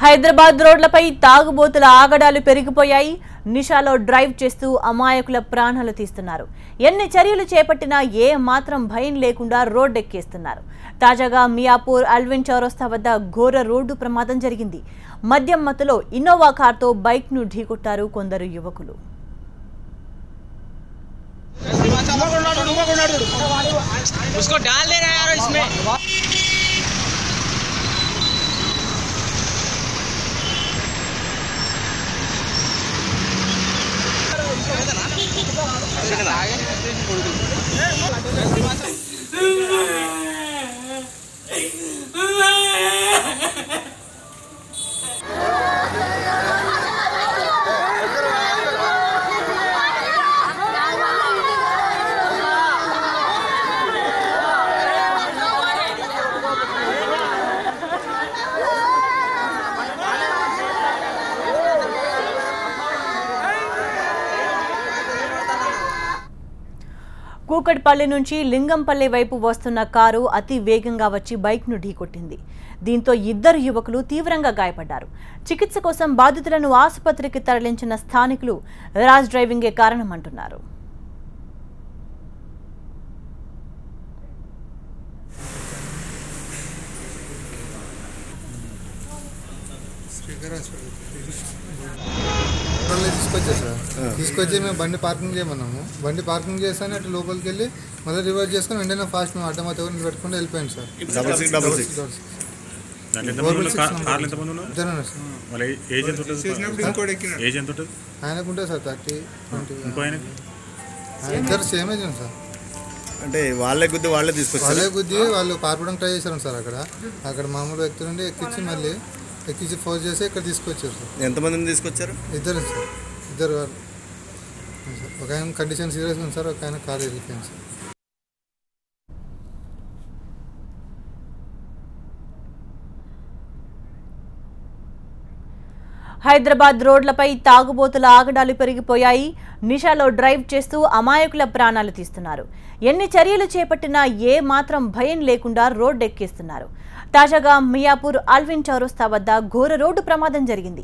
హైదరాబాద్ రోడ్లపై తాగుబోతుల ఆగడాలు పెరిగిపోయాయి. నిషాలో డ్రైవ్ చేస్తూ అమాయకుల ప్రాణాలు తీస్తున్నారు. ఎన్ని చర్యలు చేపట్టినా ఏ మాత్రం భయం లేకుండా రోడ్డెక్కేస్తున్నారు. తాజాగా మియాపూర్ అల్విన్ చౌరస్తా వద్ద ఘోర రోడ్డు ప్రమాదం జరిగింది. మద్యం మత్తులో ఇన్నోవా కార్తో బైక్ను ఢీకొట్టారు కొందరు యువకులు. కూకట్పల్లి నుంచి లింగంపల్లి వైపు వస్తున్న కారు అతి వేగంగా వచ్చి బైక్ను ఢీకొట్టింది. దీంతో ఇద్దరు యువకులు తీవ్రంగా గాయపడ్డారు. చికిత్స కోసం బాధితులను ఆసుపత్రికి తరలించిన స్థానికులు ర్యాష్ డ్రైవింగే కారణమంటున్నారు. తీసుకొచ్చి మేము బండి పార్కింగ్ చేయమన్నాము. బండి పార్కింగ్ చేస్తాను అటు లోపలికి వెళ్ళి మళ్ళీ రివర్స్ చేసుకుని వెంటనే ఫాస్ట్ మేము అడ్డమతో పెట్టుకుంటూ వెళ్ళిపోయాను సార్. ఆయనకుంటే సార్ 30-20 ఇద్దరు సేమ్ ఏజ్ ఉంది సార్. అంటే వాళ్ళే గుద్ది వాళ్ళు పారిపోవడానికి ట్రై చేశారు సార్. అక్కడ మామూలు వ్యక్తుల నుండి ఎక్కించి ఫోర్స్ చేసి ఇక్కడ తీసుకొచ్చారు సార్. ఎంతమందిని తీసుకొచ్చారు? ఇద్దరు సార్. ఇద్దరు వాళ్ళు ఒక ఆయన కండిషన్ సీరియస్ ఉంది సార్, ఒక ఆయన కాలు వెళ్ళిపోయింది సార్. హైదరాబాద్ రోడ్లపై తాగుబోతుల ఆగడాలు పెరిగిపోయాయి. నిషాలో డ్రైవ్ చేస్తూ అమాయకుల ప్రాణాలు తీస్తున్నారు. ఎన్ని చర్యలు చేపట్టినా ఏ మాత్రం భయం లేకుండా రోడ్డెక్కేస్తున్నారు. తాజాగా మియాపూర్ అల్విన్ చౌరస్తా వద్ద ఘోర రోడ్డు ప్రమాదం జరిగింది.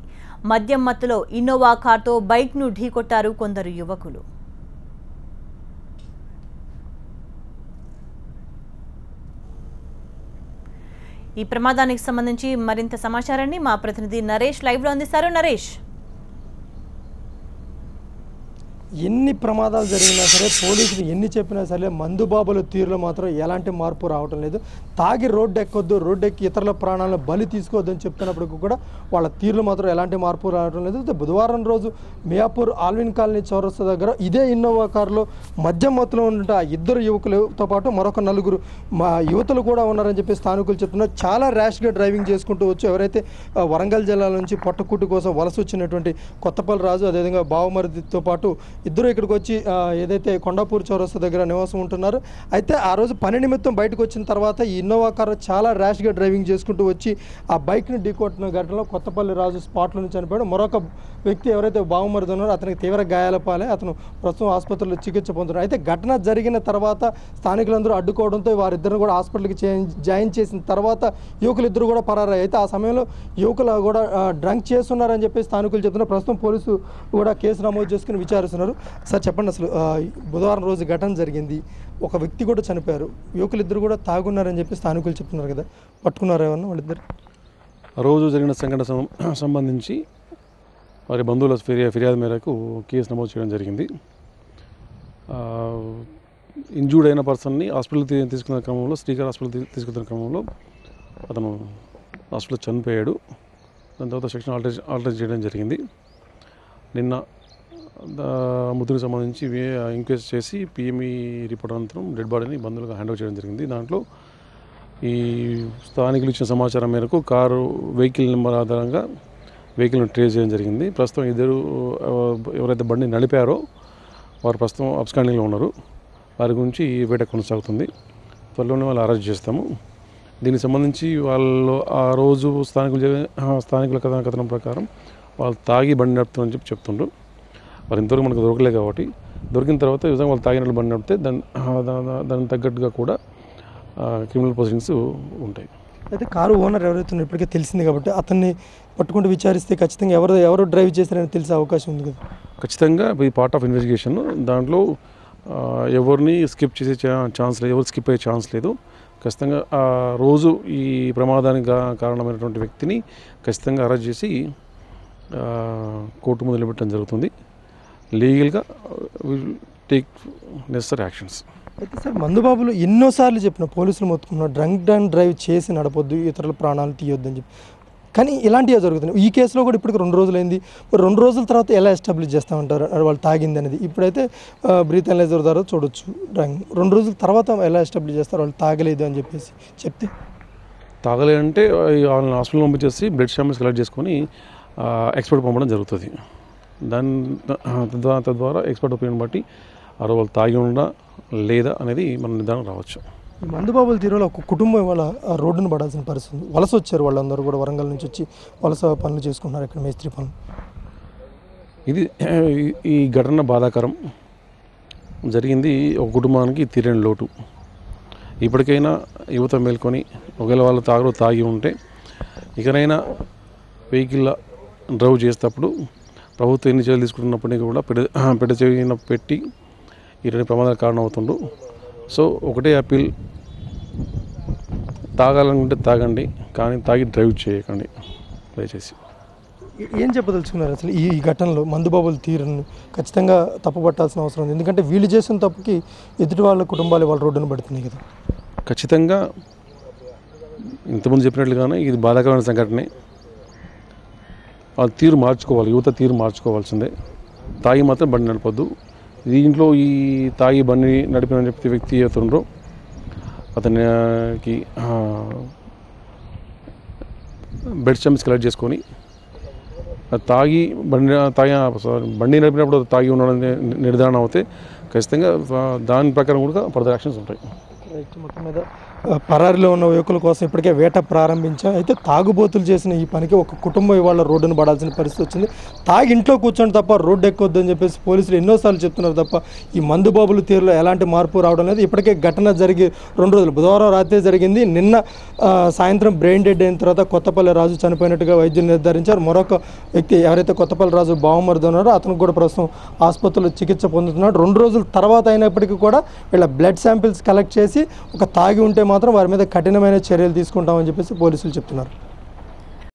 మద్యం మత్తులో ఇన్నోవా కార్తో బైక్ను ఢీకొట్టారు కొందరు యువకులు. ఈ ప్రమాదానికి సంబంధించి మరింత సమాచారాన్ని మా ప్రతినిధి నరేష్ లైవ్లో అందిస్తారు. నరేష్, ఎన్ని ప్రమాదాలు జరిగినా సరే, పోలీసులు ఎన్ని చెప్పినా సరే, మందుబాబుల తీరులో మాత్రం ఎలాంటి మార్పు రావటం లేదు. తాగి రోడ్డు ఎక్కొద్దు, రోడ్డు ఎక్కి ఇతరుల ప్రాణాలను బలి తీసుకోవద్దు అని చెప్తున్నప్పటికీ కూడా వాళ్ళ తీరులో మాత్రం ఎలాంటి మార్పు రావటం లేదు. బుధవారం రోజు మియాపూర్ ఆల్విన్ కాలనీ చౌరస్తా దగ్గర ఇదే ఇన్నోవా కారులో మద్యం మత్తులో ఉన్న ఆ ఇద్దరు యువకులతో పాటు మరొక 4 యువతులు కూడా ఉన్నారని చెప్పి స్థానికులు చెప్తున్నారు. చాలా ర్యాష్గా డ్రైవింగ్ చేసుకుంటూ వచ్చి ఎవరైతే వరంగల్ జిల్లా నుంచి పొట్టకుట్టు కోసం వలస వచ్చినటువంటి కొత్తపల్లి రాజు, అదేవిధంగా బావమరిదితో పాటు ఇద్దరు ఇక్కడికి వచ్చి ఏదైతే కొండాపూర్ చౌరస్తా దగ్గర నివాసం ఉంటున్నారు. అయితే ఆ రోజు పని నిమిత్తం బయటకు వచ్చిన తర్వాత ఈ ఇన్నోవా కారు చాలా ర్యాష్గా డ్రైవింగ్ చేసుకుంటూ వచ్చి ఆ బైక్ని ఢీకొట్టిన ఘటనలో కొత్తపల్లి రాజు స్పాట్లోనే చనిపోయాడు. మరొక వ్యక్తి ఎవరైతే బావమరిది ఉన్నారో అతనికి తీవ్ర గాయాల పాలే, అతను ప్రస్తుతం ఆసుపత్రిలో చికిత్స పొందుతున్నారు. అయితే ఘటన జరిగిన తర్వాత స్థానికులందరూ అడ్డుకోవడంతో వారిద్దరిని కూడా హాస్పిటల్కి జాయిన్ చేసిన తర్వాత యువకులిద్దరు కూడా పరారయ్యారు. అయితే ఆ సమయంలో యువకులు కూడా డ్రంక్ చేస్తున్నారని చెప్పి స్థానికులు చెప్తున్నారు. ప్రస్తుతం పోలీసు కూడా కేసు నమోదు చేసుకుని విచారిస్తున్నారు. సార్ చెప్పండి, అసలు బుధవారం రోజు ఘటన జరిగింది, ఒక వ్యక్తి కూడా చనిపోయారు, యువకులిద్దరు కూడా తాగున్నారని చెప్పి స్థానికులు చెప్తున్నారు కదా, పట్టుకున్నారు ఏమన్నా వాళ్ళిద్దరు? రోజు జరిగిన సంఘటన సంబంధించి వారి బంధువుల ఫిర్యాదు మేరకు కేసు నమోదు చేయడం జరిగింది. ఇంజూర్డ్ అయిన పర్సన్ని హాస్పిటల్కి తీసుకున్న క్రమంలో, శ్రీకార్ హాస్పిటల్ తీసుకున్న క్రమంలో అతను హాస్పిటల్ చనిపోయాడు. దాని తర్వాత సెక్షన్ ఆల్టర్ చేయడం జరిగింది. నిన్న మృతుడికి సంబంధించి ఎంక్వైరీ చేసి పిఎంఈ రిపోర్ట్ అనంతరం డెడ్ బాడీని బంధువులకు హ్యాండ్ ఓవర్ చేయడం జరిగింది. దాంట్లో ఈ స్థానికులు ఇచ్చిన సమాచారం మేరకు కారు వెహికల్ నెంబర్ ఆధారంగా వెహికల్ను ట్రేస్ చేయడం జరిగింది. ప్రస్తుతం ఇద్దరు ఎవరైతే బండి నడిపారో వారు ప్రస్తుతం అబ్స్కాండింగ్లో ఉన్నారు. వారి గురించి వేట కొనసాగుతుంది. త్వరలోనే వాళ్ళు అరెస్ట్ చేస్తాము. దీనికి సంబంధించి వాళ్ళు ఆ రోజు స్థానికుల కథనం ప్రకారం వాళ్ళు తాగి బండి నడుపుతారని చెప్పి చెప్తుండ్రు. వారు ఇంతవరకు మనకు దొరకలే కాబట్టి, దొరికిన తర్వాత ఈ విధంగా వాళ్ళు తాగినట్లు బండి నడిపితే దానికి తగ్గట్టుగా కూడా క్రిమినల్ ప్రొసీడింగ్స్ ఉంటాయి. అయితే కారు ఓనర్ ఎవరైతే ఉన్నారో ఇప్పటికే తెలిసింది కాబట్టి అతన్ని పట్టుకుంటూ విచారిస్తే ఖచ్చితంగా ఎవరు డ్రైవ్ చేశారని తెలిసే అవకాశం ఉంది కదా. ఖచ్చితంగా ఇది పార్ట్ ఆఫ్ ఇన్వెస్టిగేషన్. దాంట్లో ఎవరిని స్కిప్ చేసే ఛాన్స్ లేదు, ఎవరు స్కిప్ అయ్యే ఛాన్స్ లేదు. ఖచ్చితంగా రోజు ఈ ప్రమాదానికి కారణమైనటువంటి వ్యక్తిని ఖచ్చితంగా అరెస్ట్ చేసి కోర్టు ముందు నిలబెట్టడం జరుగుతుంది. లీగల్గా విల్ టేక్ నెసరీ యాక్షన్స్. అయితే సార్ మందుబాబులు ఎన్నోసార్లు చెప్పిన పోలీసులు మొత్తుకున్న డ్రంక్ అండ్ డ్రైవ్ చేసి నడపొద్దు, ఇతరుల ప్రాణాలు తీయొద్దని చెప్పి, కానీ ఇలాంటివి జరుగుతున్నాయి. ఈ కేసులో కూడా ఇప్పటికి 2 రోజులైంది. 2 రోజుల తర్వాత ఎలా ఎస్టాబ్లిష్ చేస్తామంటారు వాళ్ళు తాగింది అనేది? ఇప్పుడైతే బ్రీత్ అనలైజర్ ద్వారా చూడొచ్చు డ్రంక్. 2 రోజుల తర్వాత ఎలా ఎస్టాబ్లిష్ చేస్తారు వాళ్ళు తాగలేదు అని చెప్పేసి చెప్తే? తాగలేదంటే వాళ్ళని హాస్పిటల్ పంపించేసి బ్లడ్ శాంపిల్స్ కలెక్ట్ చేసుకొని ఎక్స్పర్ట్ పంపడం జరుగుతుంది. తద్వారా ఎక్స్పర్ట్ ఒపీనియన్ బట్టి వాళ్ళు తాగి ఉండా లేదా అనేది మన నిర్ధారణ రావచ్చు. ఈ మందుబాబుల తీరులో ఒక కుటుంబం వాళ్ళ రోడ్డును పడాల్సిన పరిస్థితి. వలస వచ్చారు వాళ్ళందరూ కూడా, వరంగల్ నుంచి వచ్చి వలస పనులు చేసుకుంటున్నారు ఇక్కడ, మేస్త్రి పనులు. ఈ ఘటన బాధాకరం. జరిగింది ఒక కుటుంబానికి తీరని లోటు. ఇప్పటికైనా యువత మేల్కొని ఒకవేళ వాళ్ళు తాగి ఉంటే ఇకనైనా వెహికల్ డ్రైవ్ చేసేటప్పుడు ప్రభుత్వం ఎన్ని చర్యలు తీసుకుంటున్నప్పటికీ కూడా పెట్టి ఇటువంటి ప్రమాదాలకు కారణం అవుతుండ్రు. సో ఒకటే అప్పీల్, తాగాలనుకుంటే తాగండి, కానీ తాగి డ్రైవ్ చేయకండి దయచేసి. ఏం చెప్పదలుచుకున్నారు అసలు ఈ ఘటనలో? మందుబాబుల తీరును ఖచ్చితంగా తప్పుపట్టాల్సిన అవసరం ఉంది. ఎందుకంటే వీళ్ళు చేసిన తప్పుకి ఎదుటి వాళ్ళ కుటుంబాలు వాళ్ళ రోడ్డును పడుతున్నాయి కదా. ఖచ్చితంగా ఇంతకుముందు చెప్పినట్లుగానే ఇది బాధాకరమైన సంఘటనే. వాళ్ళ తీరు మార్చుకోవాలి, యువత తీరు మార్చుకోవాల్సిందే. తాగి మాత్రం బండి నడపద్దు. దీంట్లో ఈ తాగి బండి నడిపిన చెప్పే వ్యక్తి అవుతుండ్రో అతనికి బెడ్ స్టెమ్స్ కలెక్ట్ చేసుకొని బండి నడిపినప్పుడు తాగి ఉండడం నిర్ధారణ అవుతే ఖచ్చితంగా దాని ప్రకారం కూడా ఫర్దర్ యాక్షన్స్ ఉంటాయి. మొత్తం మీద పరారిలో ఉన్న యువకుల కోసం ఇప్పటికే వేట ప్రారంభించాం. అయితే తాగుబోతులు చేసిన ఈ పనికి ఒక కుటుంబం ఇవాళ రోడ్డును పడాల్సిన పరిస్థితి వచ్చింది. తాగి ఇంట్లో కూర్చొని తప్ప రోడ్డు ఎక్కొద్దు అని చెప్పేసి పోలీసులు ఎన్నోసార్లు చెప్తున్నారు తప్ప ఈ మందుబాబుల తీరులో ఎలాంటి మార్పు రావడం లేదు. ఇప్పటికే ఘటన జరిగి 2 రోజులు, బుధవారం రాత్రి జరిగింది. నిన్న సాయంత్రం బ్రెయిన్ డెడ్ అయిన తర్వాత కొత్తపల్లి రాజు చనిపోయినట్టుగా వైద్యులు నిర్ధారించారు. మరొక వ్యక్తి ఎవరైతే కొత్తపల్లి రాజు బావమరిది ఉన్నారో అతనికి కూడా ప్రస్తుతం ఆసుపత్రిలో చికిత్స పొందుతున్నాడు. 2 రోజుల తర్వాత అయినప్పటికీ కూడా వీళ్ళ బ్లడ్ శాంపిల్స్ కలెక్ట్ చేసి ఒక తాగి ఉంటే మాత్రం వారి మీద కఠినమైన చర్యలు తీసుకుంటామని చెప్పేసి పోలీసులు చెప్తున్నారు.